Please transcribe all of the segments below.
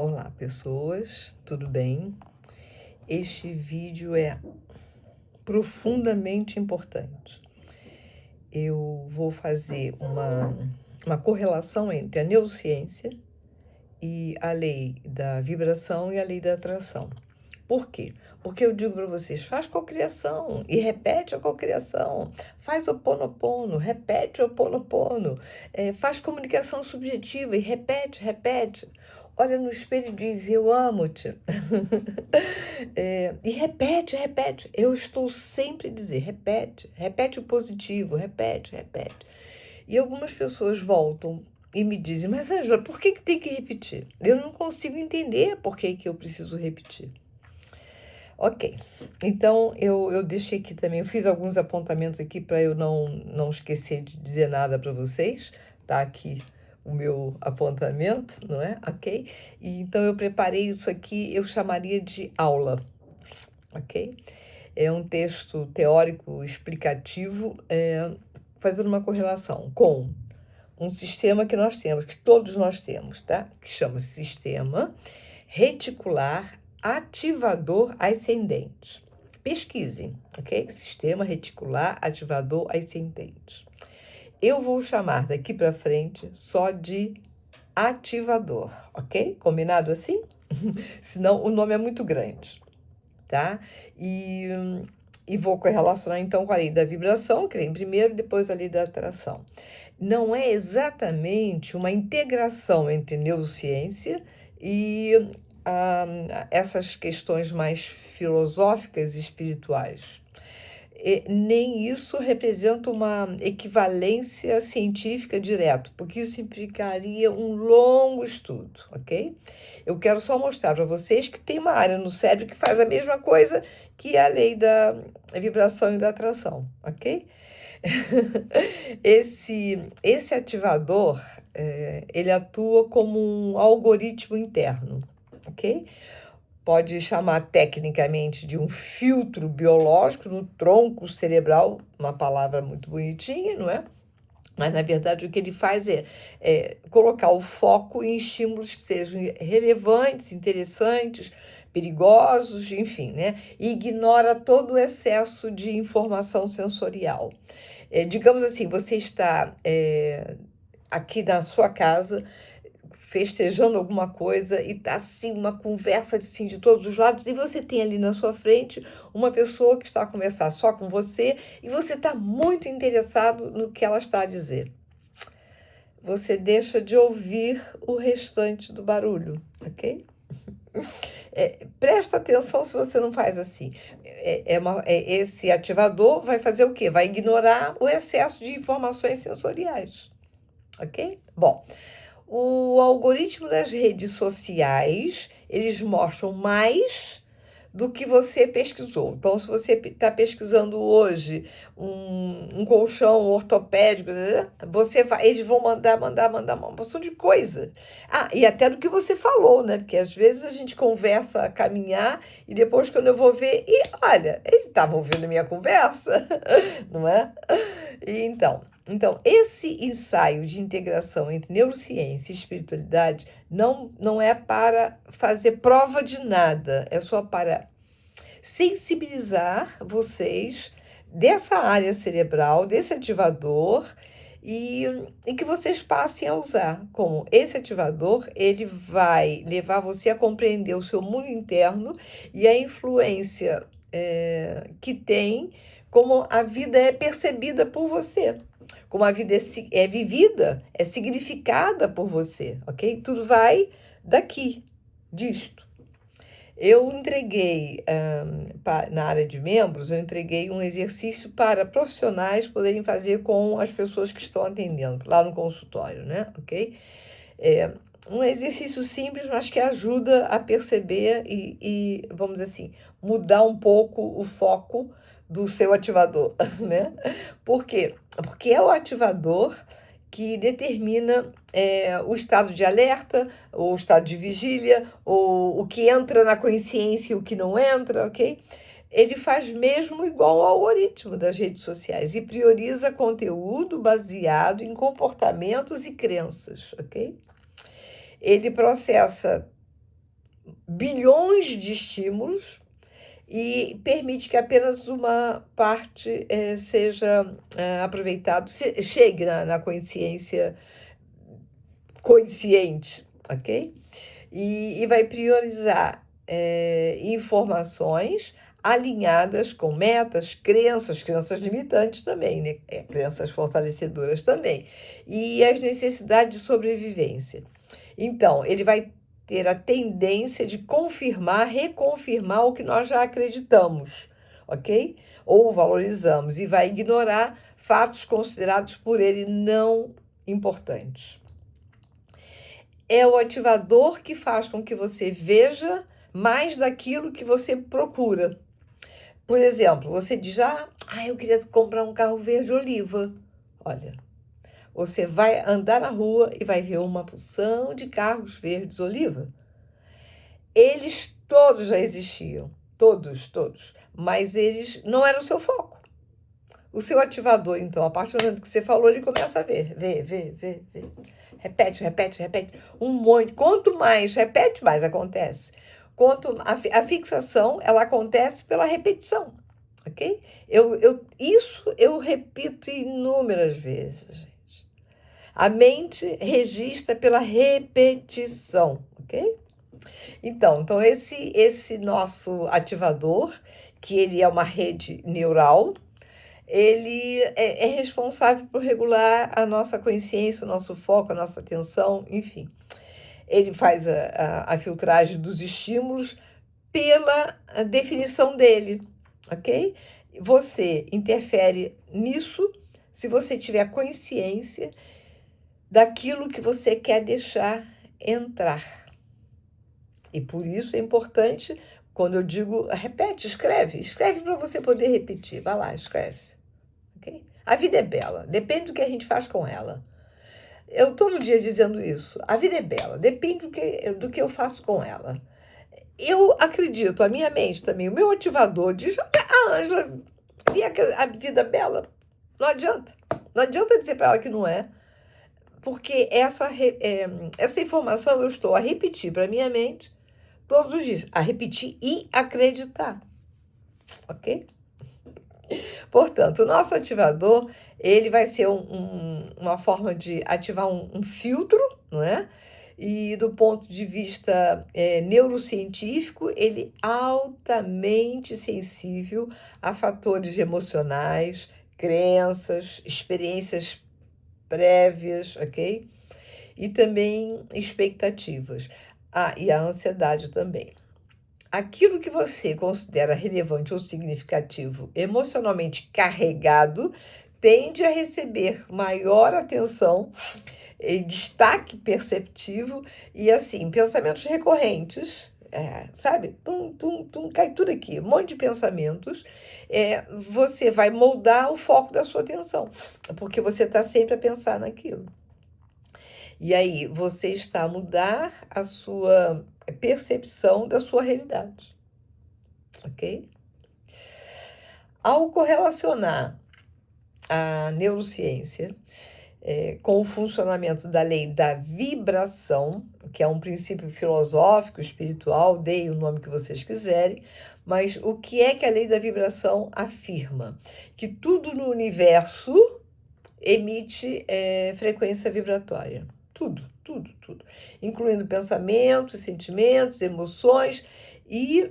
Olá, pessoas, tudo bem? Este vídeo é profundamente importante. Eu vou fazer uma correlação entre a neurociência e a lei da vibração e a lei da atração. Por quê? Porque eu digo para vocês, faz cocriação e repete a cocriação, faz Ho'oponopono, repete o Ho'oponopono, faz comunicação subjetiva e repete, repete. Olha no espelho e diz, eu amo-te. E repete, repete. Eu estou sempre a dizer, repete, repete o positivo, repete, repete. E algumas pessoas voltam e me dizem, mas Ângela, por que tem que repetir? Eu não consigo entender por que eu preciso repetir. Ok, então eu deixei aqui também, eu fiz alguns apontamentos aqui para eu não esquecer de dizer nada para vocês, tá aqui o meu apontamento, não é? Ok? E, então eu preparei isso aqui, eu chamaria de aula, ok? É um texto teórico explicativo, fazendo uma correlação com um sistema que nós temos, que todos nós temos, tá? Que chama Sistema Reticular Ativador Ascendente. Pesquisem, ok? Sistema Reticular Ativador Ascendente. Eu vou chamar daqui para frente só de ativador, ok? Combinado assim? Senão o nome é muito grande, tá? E vou correlacionar então com a lei da vibração, que vem primeiro, depois a lei da atração. Não é exatamente uma integração entre neurociência e essas questões mais filosóficas e espirituais. Nem isso representa uma equivalência científica direta, porque isso implicaria um longo estudo, ok? Eu quero só mostrar para vocês que tem uma área no cérebro que faz a mesma coisa que a lei da vibração e da atração, ok? Esse ativador, ele atua como um algoritmo interno, ok? Pode chamar tecnicamente de um filtro biológico no tronco cerebral, uma palavra muito bonitinha, não é? Mas, na verdade, o que ele faz é colocar o foco em estímulos que sejam relevantes, interessantes, perigosos, enfim, né? E ignora todo o excesso de informação sensorial. Digamos assim, você está aqui na sua casa festejando alguma coisa e tá assim uma conversa assim, de todos os lados e você tem ali na sua frente uma pessoa que está a conversar só com você e você está muito interessado no que ela está a dizer. Você deixa de ouvir o restante do barulho, ok? Presta atenção se você não faz assim. Esse ativador vai fazer o quê? Vai ignorar o excesso de informações sensoriais, ok? Bom, o algoritmo das redes sociais, eles mostram mais do que você pesquisou. Então, se você está pesquisando hoje um colchão ortopédico, eles vão mandar uma porção de coisa. E até do que você falou, né? Porque às vezes a gente conversa a caminhar e depois quando eu vou ver, e olha, eles estavam ouvindo a minha conversa, não é? Então, esse ensaio de integração entre neurociência e espiritualidade não é para fazer prova de nada, é só para sensibilizar vocês dessa área cerebral, desse ativador, e que vocês passem a usar. Como esse ativador, ele vai levar você a compreender o seu mundo interno e a influência que tem, como a vida é percebida por você. Como a vida é vivida, é significada por você, ok? Tudo vai daqui, disto. Eu entreguei, na área de membros, eu entreguei um exercício para profissionais poderem fazer com as pessoas que estão atendendo, lá no consultório, né? Ok? Um exercício simples, mas que ajuda a perceber e, vamos dizer assim, mudar um pouco o foco do seu ativador, né? Por quê? Porque é o ativador que determina o estado de alerta, ou o estado de vigília, ou o que entra na consciência e o que não entra, ok? Ele faz mesmo igual ao algoritmo das redes sociais e prioriza conteúdo baseado em comportamentos e crenças, ok? Ele processa bilhões de estímulos e permite que apenas uma parte seja aproveitado, chegue na consciência consciente, ok? E vai priorizar informações alinhadas com metas, crenças limitantes também, né? Crenças fortalecedoras também, e as necessidades de sobrevivência. Então, ele vai ter a tendência de confirmar, reconfirmar o que nós já acreditamos, ok? Ou valorizamos, e vai ignorar fatos considerados por ele não importantes. É o ativador que faz com que você veja mais daquilo que você procura. Por exemplo, você diz, eu queria comprar um carro verde oliva. Olha, você vai andar na rua e vai ver uma porção de carros verdes oliva. Eles todos já existiam, todos, mas eles não eram o seu foco. O seu ativador, então, a partir do momento que você falou, ele começa a ver. Repete. Um monte. Quanto mais repete, mais acontece. A fixação, ela acontece pela repetição, ok? Isso eu repito inúmeras vezes, gente. A mente registra pela repetição, ok? Então esse nosso ativador, que ele é uma rede neural, ele é responsável por regular a nossa consciência, o nosso foco, a nossa atenção, enfim. Ele faz a filtragem dos estímulos pela definição dele, ok? Você interfere nisso se você tiver consciência daquilo que você quer deixar entrar. E por isso é importante, quando eu digo, repete, escreve para você poder repetir. Vai lá, escreve. Okay? A vida é bela, depende do que a gente faz com ela. Eu todo dia dizendo isso. A vida é bela, depende do que eu faço com ela. Eu acredito, a minha mente também, o meu ativador diz, a Ângela via a vida bela. Não adianta. Não adianta dizer para ela que não é, porque essa informação eu estou a repetir para a minha mente todos os dias, a repetir e acreditar, ok? Portanto, o nosso ativador, ele vai ser uma forma de ativar um filtro, não é? E do ponto de vista neurocientífico, ele é altamente sensível a fatores emocionais, crenças, experiências prévias, ok? E também expectativas. E a ansiedade também. Aquilo que você considera relevante ou significativo, emocionalmente carregado, tende a receber maior atenção e destaque perceptivo e, assim, pensamentos recorrentes, sabe? Cai tudo aqui, um monte de pensamentos. Você vai moldar o foco da sua atenção, porque você está sempre a pensar naquilo. E aí, você está a mudar a sua percepção da sua realidade, ok? Ao correlacionar a neurociência com o funcionamento da lei da vibração, que é um princípio filosófico, espiritual, deem o nome que vocês quiserem, mas o que é que a lei da vibração afirma? Que tudo no universo emite frequência vibratória. Tudo, incluindo pensamentos, sentimentos, emoções e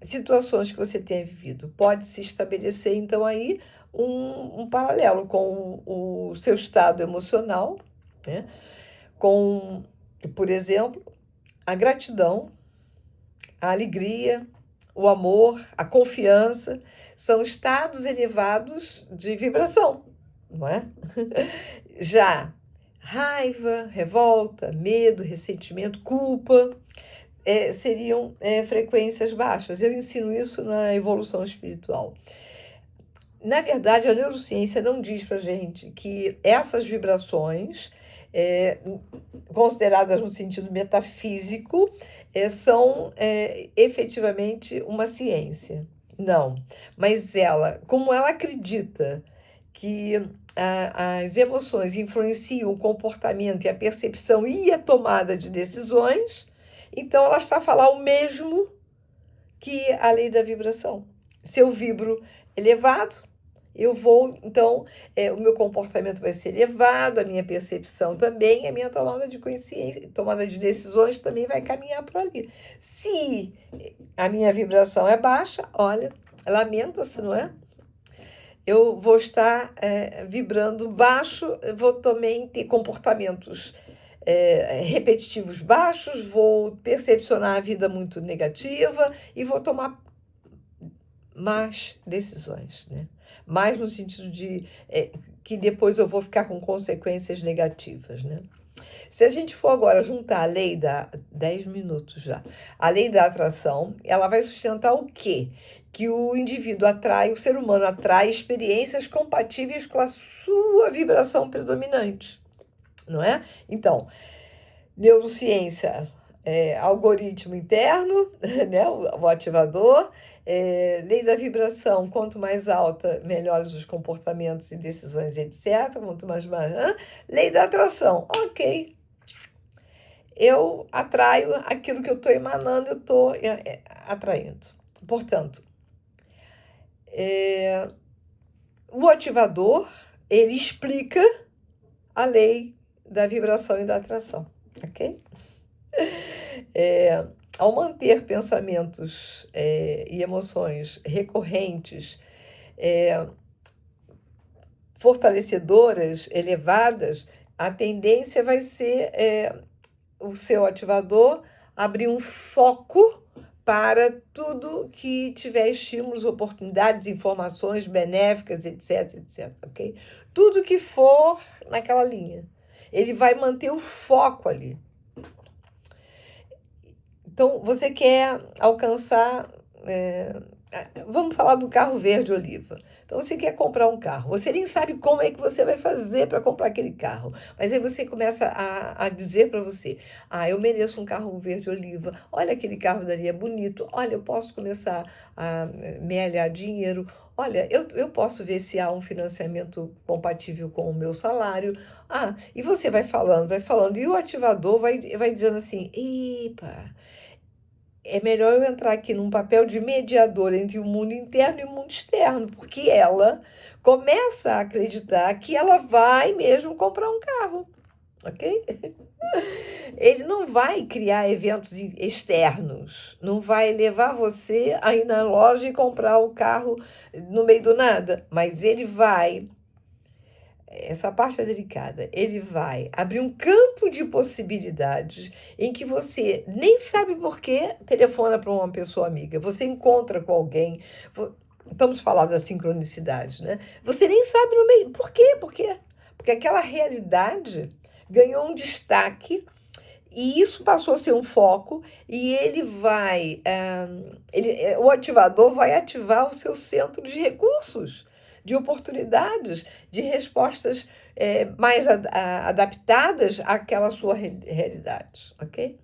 situações que você tenha vivido. Pode-se estabelecer, então, aí um paralelo com o seu estado emocional, né? Com, por exemplo, a gratidão, a alegria, o amor, a confiança, são estados elevados de vibração, não é? Já raiva, revolta, medo, ressentimento, culpa, seriam frequências baixas. Eu ensino isso na evolução espiritual. Na verdade, a neurociência não diz para a gente que essas vibrações, consideradas no sentido metafísico, são efetivamente uma ciência. Não, mas como ela acredita que as emoções influenciam o comportamento e a percepção e a tomada de decisões, Então, ela está a falar o mesmo que a lei da vibração. Se eu vibro elevado, eu vou, então, o meu comportamento vai ser elevado, a minha percepção também, a minha tomada de consciência, tomada de decisões também vai caminhar por ali. Se a minha vibração é baixa, olha, lamenta-se, não é? Eu vou estar vibrando baixo, vou também ter comportamentos repetitivos baixos, vou percepcionar a vida muito negativa e vou tomar más decisões, né? Mais no sentido de que depois eu vou ficar com consequências negativas, né? Se a gente for agora juntar a lei da 10 minutos já, a lei da atração, ela vai sustentar o quê? Que o indivíduo atrai, o ser humano atrai experiências compatíveis com a sua vibração predominante, não é? Então, neurociência, algoritmo interno, né, o ativador, lei da vibração, quanto mais alta, melhores os comportamentos e decisões, etc. Quanto mais lei da atração, ok. Eu atraio aquilo que eu estou emanando, eu estou atraindo. Portanto, o ativador, ele explica a lei da vibração e da atração, ok? Ao manter pensamentos e emoções recorrentes, fortalecedoras, elevadas, a tendência vai ser o seu ativador abrir um foco para tudo que tiver estímulos, oportunidades, informações benéficas, etc, etc, ok? Tudo que for naquela linha. Ele vai manter o foco ali. Então, você quer alcançar... vamos falar do carro verde oliva. Então, você quer comprar um carro. Você nem sabe como é que você vai fazer para comprar aquele carro. Mas aí você começa a dizer para você, eu mereço um carro verde oliva. Olha, aquele carro dali é bonito. Olha, eu posso começar a mealhar dinheiro. Olha, eu posso ver se há um financiamento compatível com o meu salário. E você vai falando. E o ativador vai dizendo assim, epa... É melhor eu entrar aqui num papel de mediador entre o mundo interno e o mundo externo, porque ela começa a acreditar que ela vai mesmo comprar um carro, ok? Ele não vai criar eventos externos, não vai levar você a ir na loja e comprar o carro no meio do nada, mas ele vai... Essa parte é delicada. Ele vai abrir um campo de possibilidades em que você nem sabe por que telefona para uma pessoa amiga. Você encontra com alguém. Estamos falando da sincronicidade, né? Você nem sabe no meio. Por quê? Porque aquela realidade ganhou um destaque e isso passou a ser um foco e ele vai... o ativador vai ativar o seu centro de recursos, de oportunidades, de respostas mais adaptadas àquela sua realidade, ok?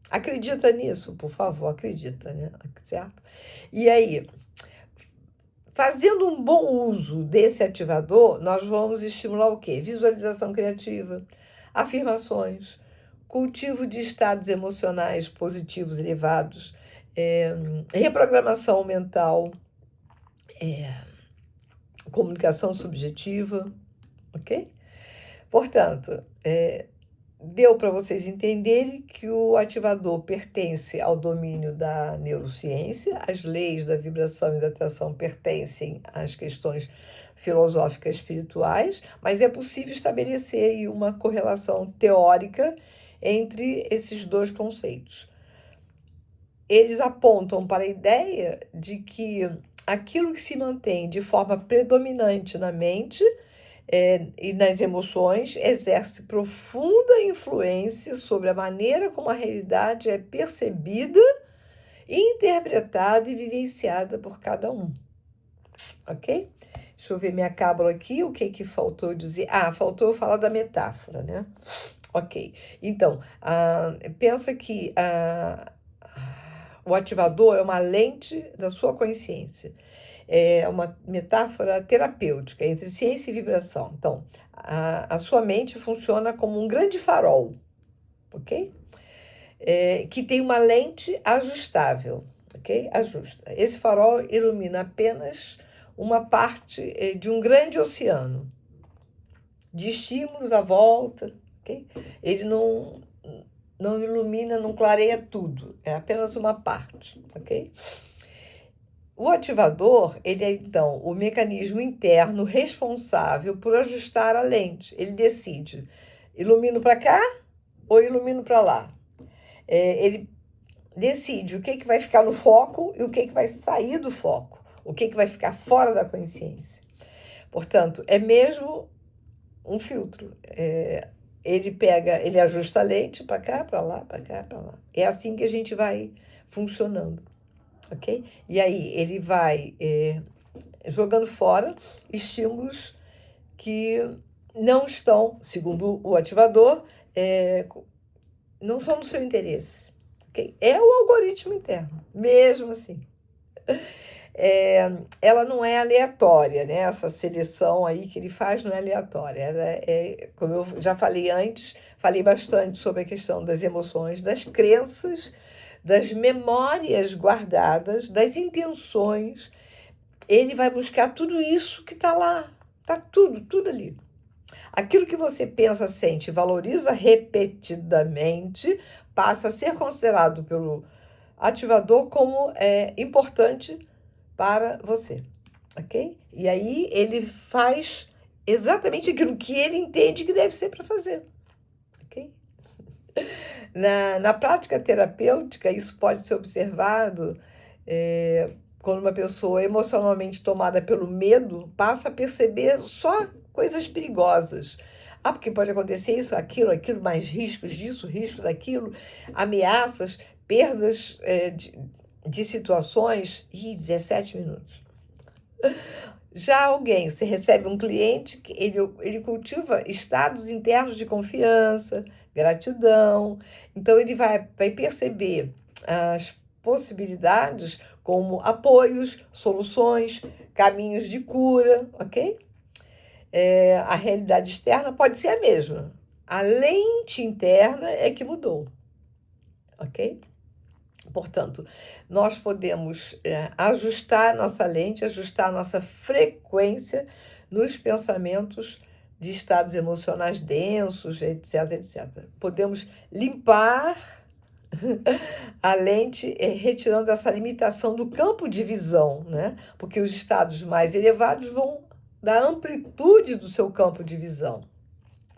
Acredita nisso, por favor, acredita, né? Certo? E aí, fazendo um bom uso desse ativador, nós vamos estimular o quê? Visualização criativa, afirmações, cultivo de estados emocionais positivos elevados, reprogramação mental, comunicação subjetiva, ok? Portanto, deu para vocês entenderem que o ativador pertence ao domínio da neurociência, as leis da vibração e da atração pertencem às questões filosóficas espirituais, mas é possível estabelecer aí uma correlação teórica entre esses dois conceitos. Eles apontam para a ideia de que aquilo que se mantém de forma predominante na mente e nas emoções exerce profunda influência sobre a maneira como a realidade é percebida, interpretada e vivenciada por cada um. Ok? Deixa eu ver minha cábula aqui, o que faltou dizer? Faltou eu falar da metáfora, né? Ok. Então, pensa que o ativador é uma lente da sua consciência. É uma metáfora terapêutica entre ciência e vibração. Então, a sua mente funciona como um grande farol, ok? que tem uma lente ajustável, ok? Ajusta. Esse farol ilumina apenas uma parte de um grande oceano de estímulos à volta, ok? Ele não ilumina, não clareia tudo, é apenas uma parte, ok? O ativador, ele é então o mecanismo interno responsável por ajustar a lente. Ele decide, ilumino para cá ou ilumino para lá. Ele decide o que vai ficar no foco e o que vai sair do foco, o que vai ficar fora da consciência. Portanto, é mesmo um filtro. Ele ajusta a lente para cá, para lá, para cá, para lá. É assim que a gente vai funcionando, ok? E aí ele vai jogando fora estímulos que não estão, segundo o ativador, não são do seu interesse. Okay? É o algoritmo interno, mesmo assim. Ela não é aleatória, né? Essa seleção aí que ele faz não é aleatória. Ela como eu já falei antes, falei bastante sobre a questão das emoções, das crenças, das memórias guardadas, das intenções. Ele vai buscar tudo isso que está lá. Está tudo ali. Aquilo que você pensa, sente e valoriza repetidamente passa a ser considerado pelo ativador como importante para você, ok? E aí ele faz exatamente aquilo que ele entende que deve ser para fazer, ok? Na prática terapêutica, isso pode ser observado quando uma pessoa emocionalmente tomada pelo medo passa a perceber só coisas perigosas. Porque pode acontecer isso, aquilo, mais riscos disso, risco daquilo, ameaças, perdas de situações. 17 minutos. Já alguém, você recebe um cliente, que ele cultiva estados internos de confiança, gratidão. Então, ele vai perceber as possibilidades como apoios, soluções, caminhos de cura, ok? A realidade externa pode ser a mesma. A lente interna é que mudou, ok? Portanto, nós podemos ajustar nossa lente, ajustar nossa frequência nos pensamentos de estados emocionais densos, etc, etc. Podemos limpar a lente retirando essa limitação do campo de visão, né? Porque os estados mais elevados vão dar amplitude do seu campo de visão,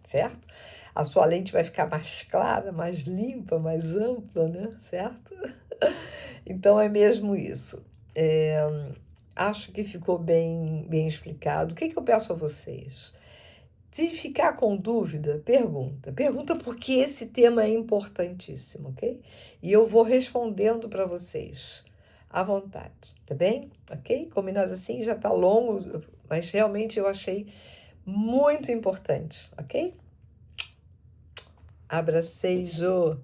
certo? A sua lente vai ficar mais clara, mais limpa, mais ampla, né? Certo? Então, é mesmo isso. Acho que ficou bem explicado. O que eu peço a vocês? Se ficar com dúvida, pergunta. Pergunta porque esse tema é importantíssimo, ok? E eu vou respondendo para vocês à vontade, tá bem? Ok? Combinado assim, já tá longo, mas realmente eu achei muito importante, ok? Abracei, Jô.